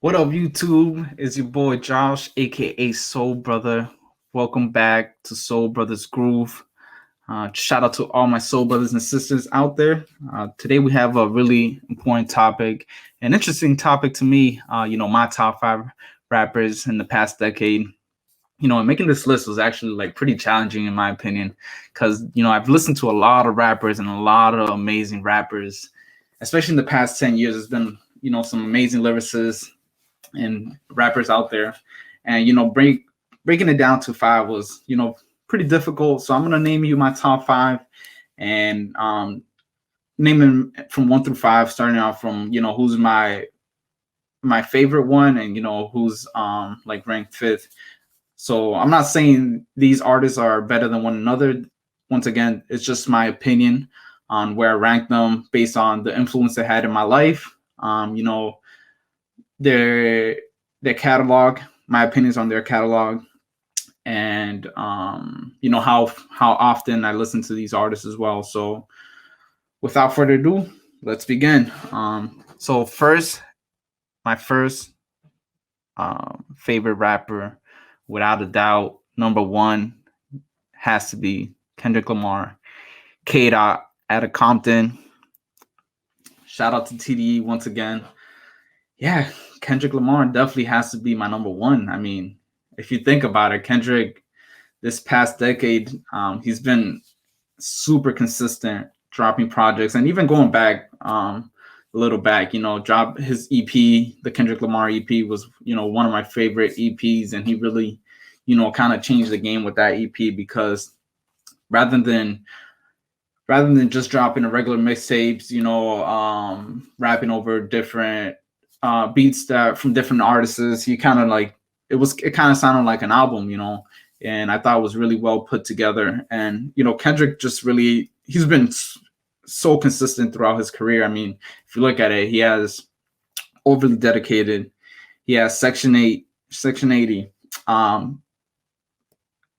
What up, YouTube? It's your boy Josh, aka Soul Brother. Welcome back to Soul Brothers Groove. Shout out to all my soul brothers and sisters out there. Today we have a really important topic, an interesting topic to me. My top five rappers in the past decade. And making this list was actually like pretty challenging in my opinion, because I've listened to a lot of rappers and a lot of amazing rappers, especially in the past 10 years. There's been some amazing lyricists and rappers out there, and breaking it down to five was pretty difficult. So I'm gonna name you my top five, and name them from one through five, starting off from who's my favorite one, and who's like ranked fifth. So I'm not saying these artists are better than one another. Once again, it's just my opinion on where I rank them based on the influence they had in my life. Their their catalog, my opinions on their catalog, and how often I listen to these artists as well. So without further ado, let's begin. So first, my first favorite rapper, without a doubt, number one has to be Kendrick Lamar. K. Dot out of Compton. Shout out to TDE once again. Yeah, Kendrick Lamar definitely has to be my number one. I mean, if you think about it, Kendrick, this past decade, he's been super consistent dropping projects, and even going back a little back, drop his EP, the Kendrick Lamar EP was one of my favorite EPs, and he really kind of changed the game with that EP, because rather than just dropping a regular mixtapes, rapping over different beats that from different artists, he kind of like it kind of sounded like an album, and I thought it was really well put together. And Kendrick just really, he's been so consistent throughout his career. I mean, if you look at it, he has Overly Dedicated, he has Section 80,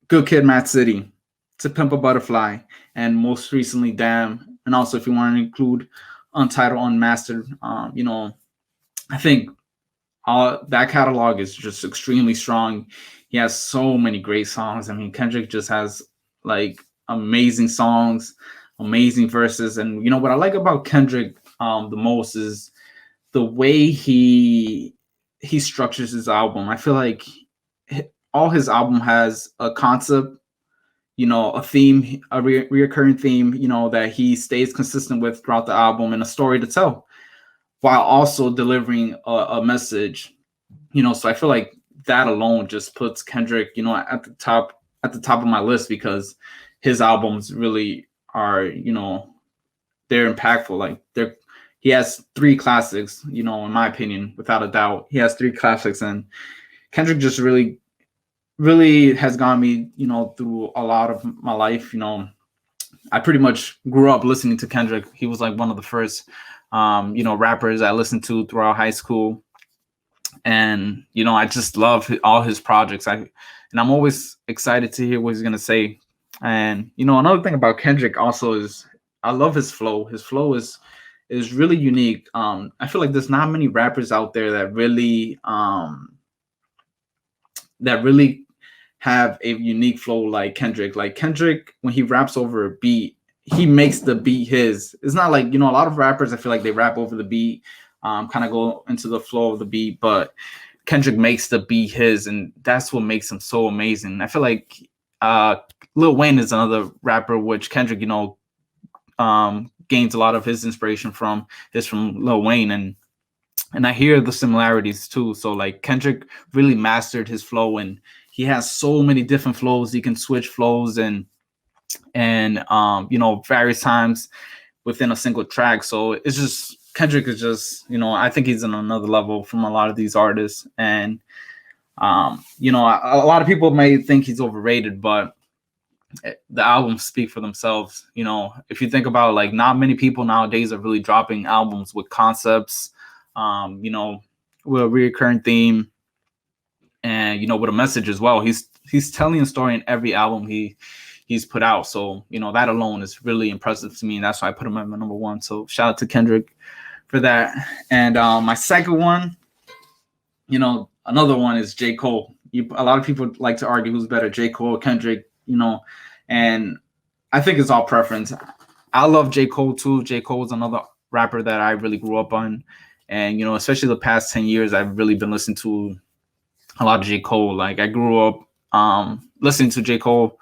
Good Kid, Mad City, To Pimp a Butterfly, and most recently Damn. And also, if you want to include Untitled, Unmastered, I think that catalog is just extremely strong. He has so many great songs. I mean, Kendrick just has like amazing songs, amazing verses. And what I like about Kendrick the most is the way he structures his album. I feel like all his album has a concept, a theme, a reoccurring theme, that he stays consistent with throughout the album, and a story to tell, while also delivering a message. So I feel like that alone just puts Kendrick, at the top of my list, because his albums really are, they're impactful. Like he has three classics, in my opinion, without a doubt. He has three classics, and Kendrick just really has gotten me, through a lot of my life. I pretty much grew up listening to Kendrick. He was like one of the first rappers I listened to throughout high school. And I just love all his projects. And I'm always excited to hear what he's gonna say. And another thing about Kendrick also is I love his flow. His flow is really unique. I feel like there's not many rappers out there that really have a unique flow like Kendrick. Like Kendrick, when he raps over a beat, he makes the beat his. It's not like a lot of rappers, I feel like they rap over the beat, kind of go into the flow of the beat, but Kendrick makes the beat his, and that's what makes him so amazing. I feel like Lil Wayne is another rapper which Kendrick, gains a lot of his inspiration from Lil Wayne, and I hear the similarities too. So like Kendrick really mastered his flow, and he has so many different flows. He can switch flows and various times within a single track. So it's just Kendrick is just, I think he's on another level from a lot of these artists. And a lot of people may think he's overrated, but the albums speak for themselves. If you think about, like, not many people nowadays are really dropping albums with concepts, with a recurring theme, and with a message as well. He's telling a story in every album he's put out. So that alone is really impressive to me, and that's why I put him at my number one. So shout out to Kendrick for that. And my second one, Another one is J. Cole. A lot of people like to argue who's better, J. Cole or Kendrick, and I think it's all preference. I love J. Cole too. J. Cole is another rapper that I really grew up on. And, especially the past 10 years, I've really been listening to a lot of J. Cole. Like, I grew up listening to J. Cole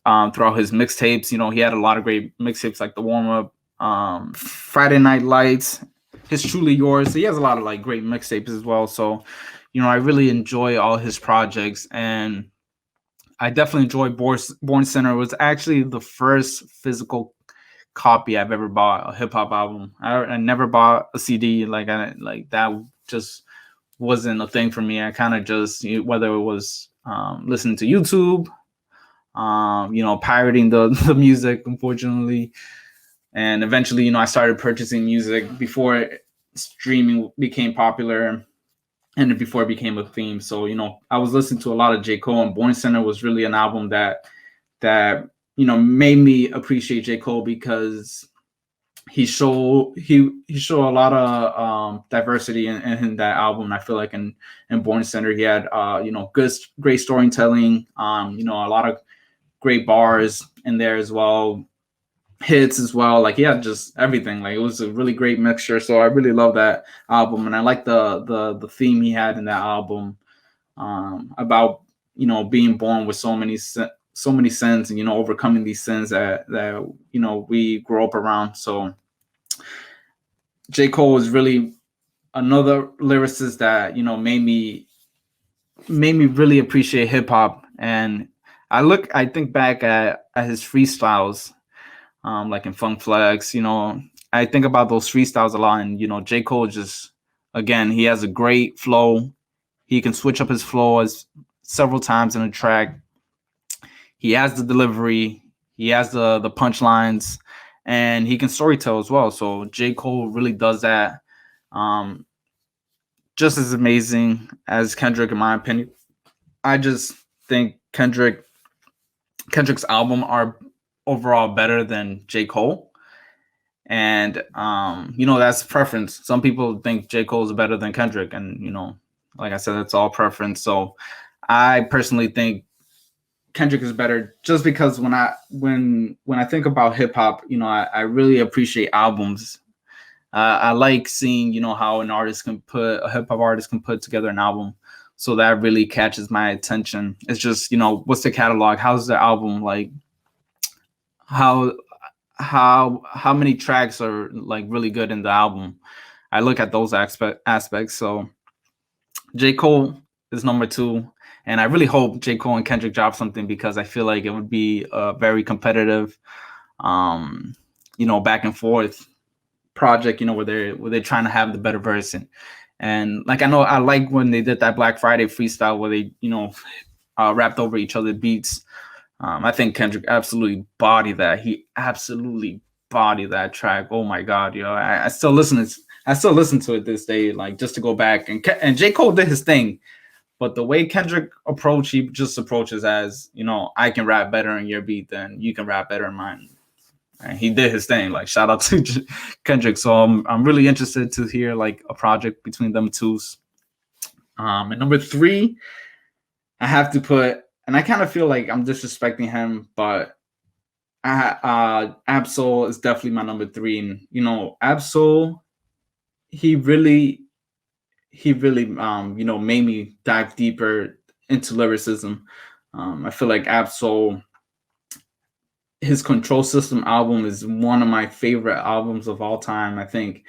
throughout his mixtapes. He had a lot of great mixtapes like The Warm Up, Friday Night Lights, His Truly Yours. So he has a lot of like great mixtapes as well. So, I really enjoy all his projects, and I definitely enjoy Born Center. It was actually the first physical copy I've ever bought, a hip hop album. I never bought a CD. Like that just wasn't a thing for me. I kind of just, whether it was listening to YouTube, pirating the music, unfortunately. And eventually, I started purchasing music before streaming became popular and before it became a theme. So, I was listening to a lot of J. Cole, and Born Center was really an album that made me appreciate J. Cole, because he showed a lot of diversity in that album. I feel like in Born Center, he had great storytelling, a lot of great bars in there as well, hits as well. Like, he had just everything. Like, it was a really great mixture. So I really love that album, and I like the theme he had in that album, about being born with so many sins, and overcoming these sins that we grow up around. So J. Cole is really another lyricist that made me really appreciate hip hop. And I think back at his freestyles, like in Funk Flex. I think about those freestyles a lot, and J. Cole just, again, he has a great flow. He can switch up his flow several times in a track. He has the delivery, he has the punchlines, and he can storytell as well. So J. Cole really does that, just as amazing as Kendrick, in my opinion. I just think Kendrick's album are overall better than J. Cole. And that's preference. Some people think J. Cole is better than Kendrick, and like I said, it's all preference. So I personally think Kendrick is better, just because when I think about hip hop, I really appreciate albums. I like seeing how a hip hop artist can put together an album. So that really catches my attention. It's just, what's the catalog? How's the album? Like, how many tracks are like really good in the album? I look at those aspects. So J. Cole is number 2. And I really hope J. Cole and Kendrick drop something, because I feel like it would be a very competitive, back and forth project, where they're trying to have the better version. And like, I like when they did that Black Friday freestyle where they, rapped over each other beats. I think Kendrick absolutely bodied that. He absolutely bodied that track. Oh my God, I still listen to it this day, like, just to go back. And J. Cole did his thing. But the way Kendrick he just approaches as, I can rap better in your beat than you can rap better in mine. And he did his thing. Like, shout out to Kendrick. So I'm really interested to hear like a project between them two. And number 3, I have to put, and I kind of feel like I'm disrespecting him, but Ab-Soul is definitely my number 3. And Ab-Soul, he really made me dive deeper into lyricism. I feel like Ab-Soul, his Control System album is one of my favorite albums of all time. I think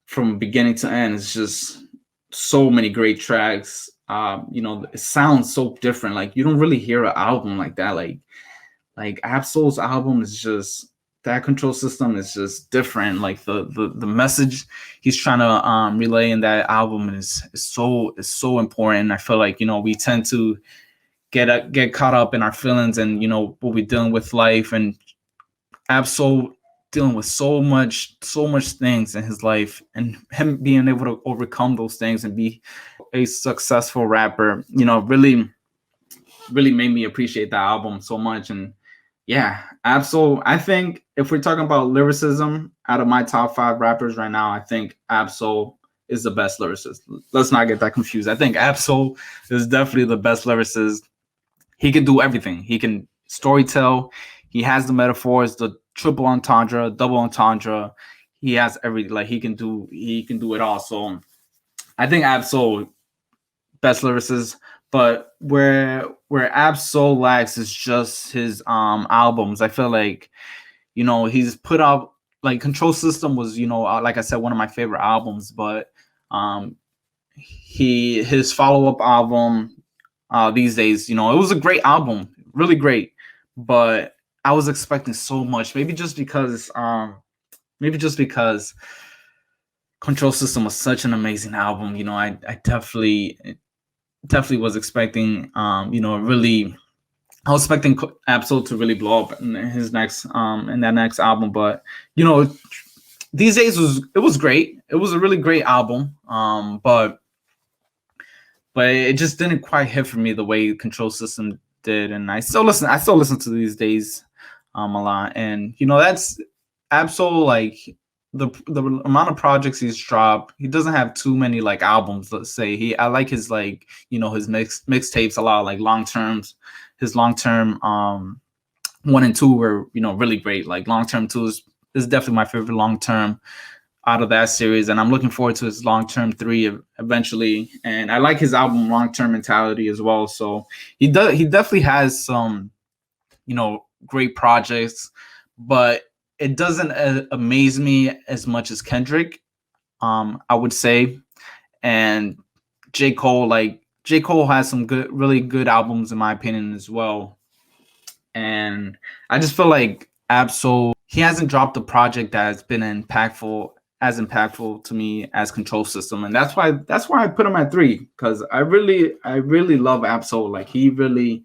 from beginning to end, it's just so many great tracks. It sounds so different. Like, you don't really hear an album like that. Like Ab-Soul's album is just, that Control System is just different. Like, the message he's trying to relay in that album is so important. I feel like we tend to get caught up in our feelings and what we're dealing with life, and Ab-Soul dealing with so much things in his life, and him being able to overcome those things and be a successful rapper, really made me appreciate that album so much. And yeah, Ab-Soul, I think if we're talking about lyricism, out of my top 5 rappers right now, I think Ab-Soul is the best lyricist. Let's not get that confused. I think Absol is definitely the best lyricist. He can do everything. He can storytell. He has the metaphors, the triple entendre, double entendre. He has every like he can do it all. So I think Absol best lyricist, but where Absol lacks is just his albums. I feel like he's put out like Control System was like I said one of my favorite albums, but um his follow up album these days, it was a great album, really great, but I was expecting so much. Maybe just because Control System was such an amazing album. I definitely was expecting really I was expecting Absol to really blow up in his next in that next album, but these days it was great. It was a really great album, but it just didn't quite hit for me the way Control System did, and I still listen to these days a lot, and that's Absol. Like the amount of projects he's dropped, he doesn't have too many like albums. Let's say I like his like his mixtapes a lot, like long terms. His long term 1 and 2 were really great. Like long term 2 is definitely my favorite long term out of that series, and I'm looking forward to his long term 3 eventually. And I like his album Long Term Mentality as well. So he definitely has some great projects, but it doesn't amaze me as much as Kendrick, I would say. And J. Cole has some really good albums in my opinion as well. And I just feel like Absol, he hasn't dropped a project that has been as impactful to me as Control System, and that's why I put him at 3, because I really love Absol. Like he really,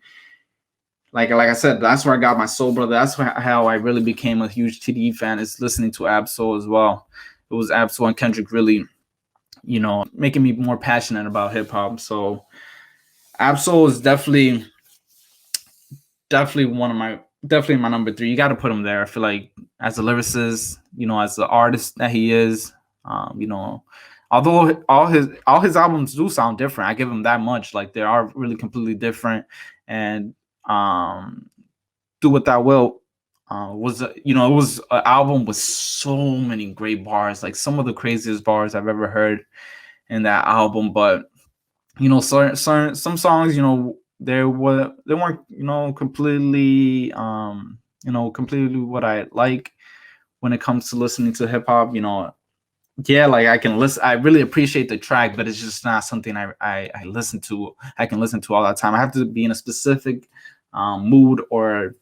like I said, that's where I got my soul brother. That's how I really became a huge TDE fan, is listening to Absol as well. It was Absol and Kendrick really, making me more passionate about hip hop. So Absol is definitely definitely my number 3. You got to put him there. I feel like as a lyricist, as the artist that he is, although all his albums do sound different, I give him that much. Like they are really completely different. And Do What Thou Wilt was it was an album with so many great bars, like some of the craziest bars I've ever heard in that album. But some songs, they weren't completely completely what I like when it comes to listening to hip hop. Yeah, like I really appreciate the track, but it's just not something I listen to. I can listen to all the time. I have to be in a specific mood or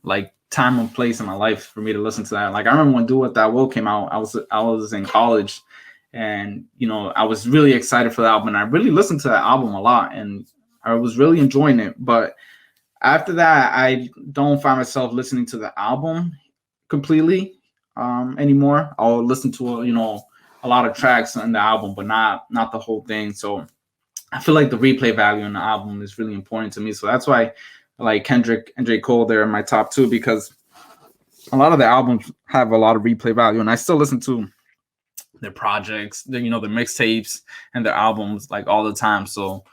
like time and place in my life for me to listen to that. Like I remember when Do What Thou Wilt came out, I was in college, and I was really excited for the album, and I really listened to that album a lot, and I was really enjoying it. But after that, I don't find myself listening to the album completely anymore. I'll listen to a lot of tracks on the album, but not the whole thing. So I feel like the replay value in the album is really important to me. So that's why I like Kendrick and J. Cole, they're in my top 2, because a lot of the albums have a lot of replay value, and I still listen to their projects, their mixtapes and their albums like all the time. So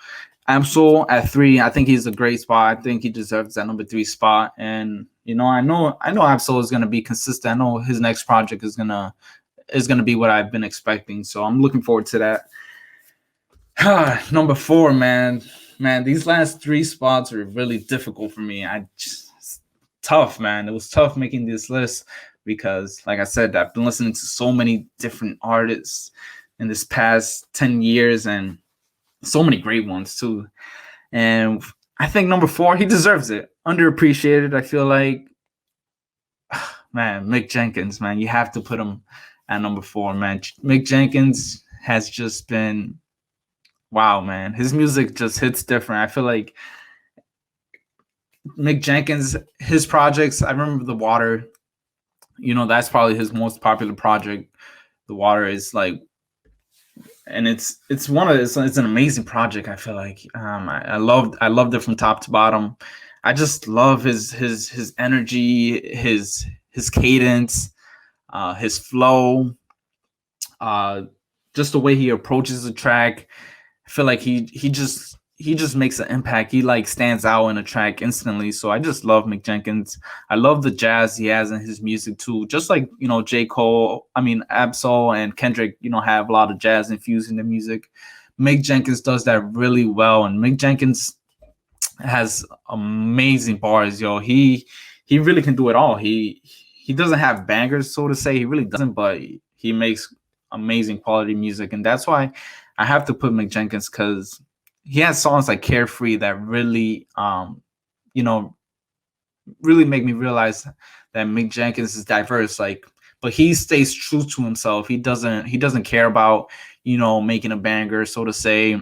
Absol at 3, I think he's a great spot. I think he deserves that number 3 spot. And I know Absol is gonna be consistent. I know his next project is gonna be what I've been expecting. So I'm looking forward to that. Number 4, man, these last 3 spots are really difficult for me. Tough, man. It was tough making this list because, like I said, I've been listening to so many different artists in this past 10 years, and so many great ones too. And I think number 4, he deserves it. Underappreciated, I feel like. Man, Mick Jenkins, man. You have to put him at number 4, man. Mick Jenkins has just been, wow, man. His music just hits different. I feel like Mick Jenkins, his projects, I remember The Water. That's probably his most popular project. The Water is like, and it's an amazing project. I feel like I loved it from top to bottom. I just love his energy, his cadence, his flow. just the way he approaches the track. I feel like he just makes an impact. He like stands out in a track instantly. So I just love Mick Jenkins. I love the jazz he has in his music too. Just like, J. Cole, I mean Absol and Kendrick, have a lot of jazz infused in their music. Mick Jenkins does that really well, and Mick Jenkins has amazing bars, yo. He really can do it all. He doesn't have bangers, so to say. He really doesn't, but he makes amazing quality music, and that's why I have to put Mick Jenkins, because he has songs like Carefree that really, you know, really make me realize that Mick Jenkins is diverse. Like, but he stays true to himself. He doesn't care about, making a banger, so to say,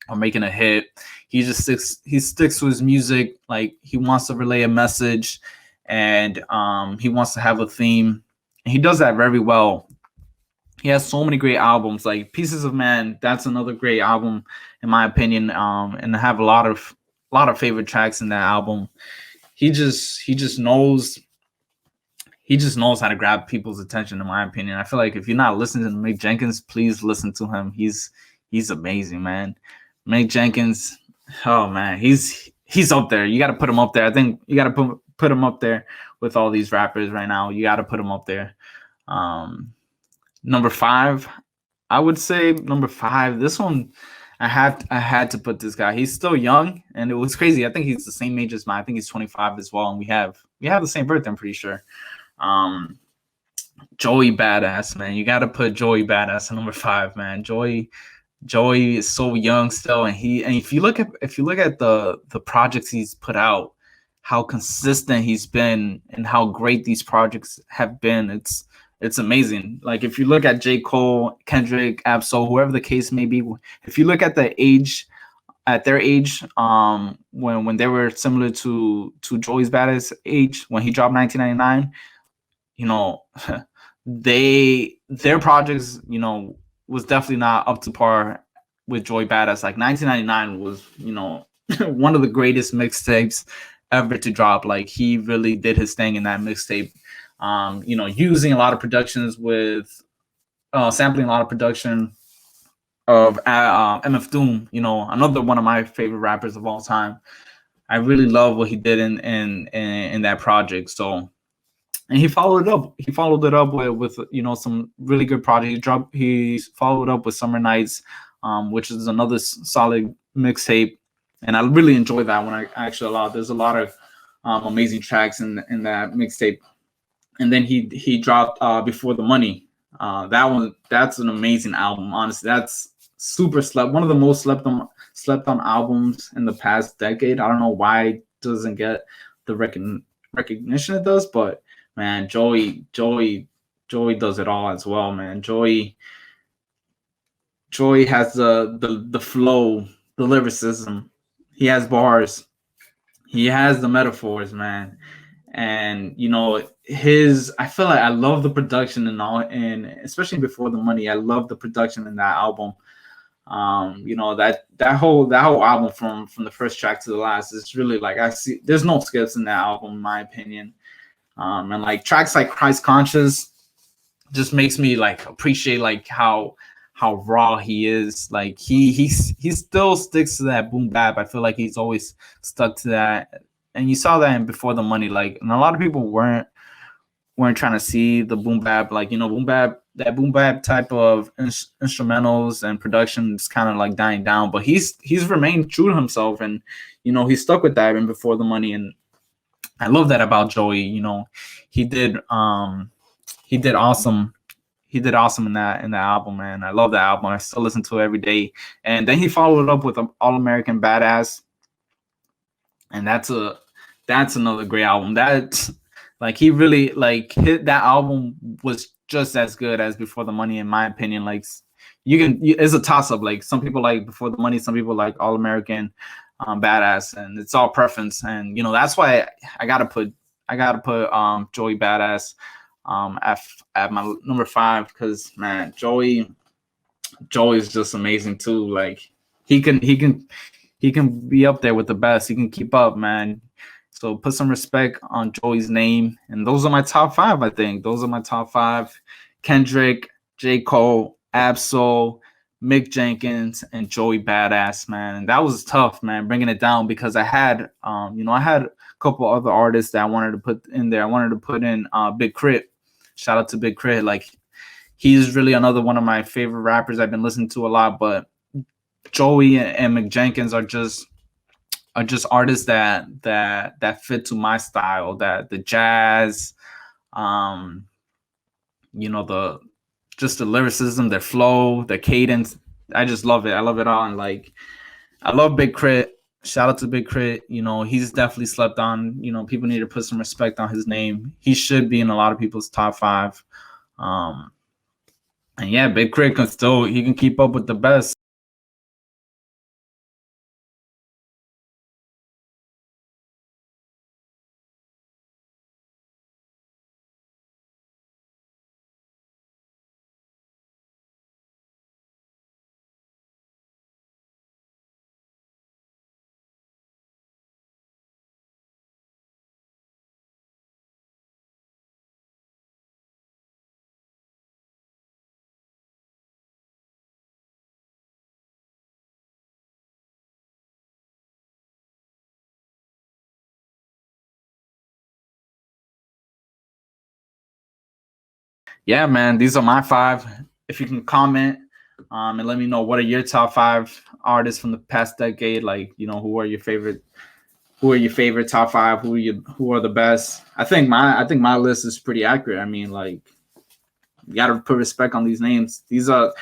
or making a hit. He sticks to his music. Like, he wants to relay a message, and he wants to have a theme. And he does that very well. He has so many great albums, like Pieces of Man. That's another great album, in my opinion. And I have a lot of favorite tracks in that album. He just knows how to grab people's attention, in my opinion. I feel like if you're not listening to Mick Jenkins, please listen to him. He's amazing, man. Mick Jenkins, oh man, he's up there. You got to put him up there. I think you got to put him up there with all these rappers right now. You got to put him up there. Number 5, I would say number 5. This one, I had to put this guy. He's still young, and it was crazy. I think he's the same age as mine. I think he's 25 as well, and we have the same birthday, I'm pretty sure. Joey Badass, man. You got to put Joey Badass at number 5, man. Joey is so young still, and if you look at the projects he's put out, how consistent he's been, and how great these projects have been, it's amazing. Like, if you look at J. Cole, Kendrick, Absol, whoever the case may be, if you look at their age, when they were similar to Joey's Badass age, when he dropped 1999, you know, their projects, was definitely not up to par with Joey Badass. Like, 1999 was, one of the greatest mixtapes ever to drop. Like, he really did his thing in that mixtape. Using a lot of productions with sampling a lot of production of MF Doom, another one of my favorite rappers of all time. I really love what he did in that project. So, and he followed it up. He followed it up with some really good projects. He followed up with Summer Nights, which is another solid mixtape, and I really enjoyed that one. There's a lot of amazing tracks in that mixtape. And then he dropped Before the Money. That's an amazing album. Honestly, that's super slept. One of the most slept on albums in the past decade. I don't know why it doesn't get the recognition it does, but man, Joey does it all as well, man. Joey has the flow, the lyricism. He has bars. He has the metaphors, man. And I feel like I love the production and all, and especially Before the Money, I love the production in that album. That whole album from the first track to the last is really, like, I see there's no skips in that album, in my opinion. And like tracks like Christ Conscious just makes me like appreciate like how raw he is. Like, he still sticks to that boom bap. I feel like he's always stuck to that. And you saw that in Before the Money, like, and a lot of people weren't trying to see the boom bap, like, boom bap type of instrumentals and production is kind of like dying down. But he's remained true to himself, and he stuck with that in Before the Money, and I love that about Joey. He did awesome. He did awesome in that album, man. I love that album. I still listen to it every day. And then he followed it up with All American Badass, and that's another great album. That, like, he really, like, hit that album was just as good as Before the Money, in my opinion. Like, it's a toss up. Like, some people like Before the Money, some people like All American Badass, and it's all preference. And that's why I gotta put Joey Badass at my number 5, because man, Joey is just amazing too. Like, he can be up there with the best. He can keep up, man. So put some respect on Joey's name. And those are my top 5, I think. Those are my top 5. Kendrick, J. Cole, Absol, Mick Jenkins, and Joey Badass, man. And that was tough, man, bringing it down because I had, I had a couple other artists that I wanted to put in there. I wanted to put in Big Crit. Shout out to Big Crit. Like, he's really another one of my favorite rappers I've been listening to a lot. But Joey and Mick Jenkins are just artists that fit to my style. That the jazz, um, the just the lyricism, their flow, their cadence. I just love it. I love it all. And like, I love Big Crit. Shout out to Big Crit. He's definitely slept on. People need to put some respect on his name. He should be in a lot of people's top five. And yeah, Big Crit he can keep up with the best. Yeah, man, these are my five. If you can comment and let me know what are your top five artists from the past decade. Like, who are your favorite? Who are your favorite top five? Who are the best? I think my list is pretty accurate. I mean, like, you got to put respect on these names. These are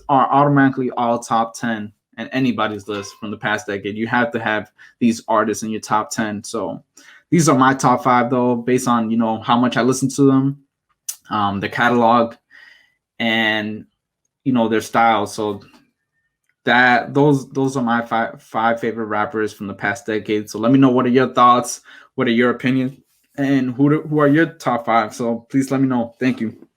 automatically all top 10 and anybody's list from the past decade. You have to have these artists in your top 10. So these are my top five though, based on how much I listen to them, the catalog, and their style. So those are my five favorite rappers from the past decade. So let me know, what are your thoughts, what are your opinions, and who are your top five. So please let me know. Thank you.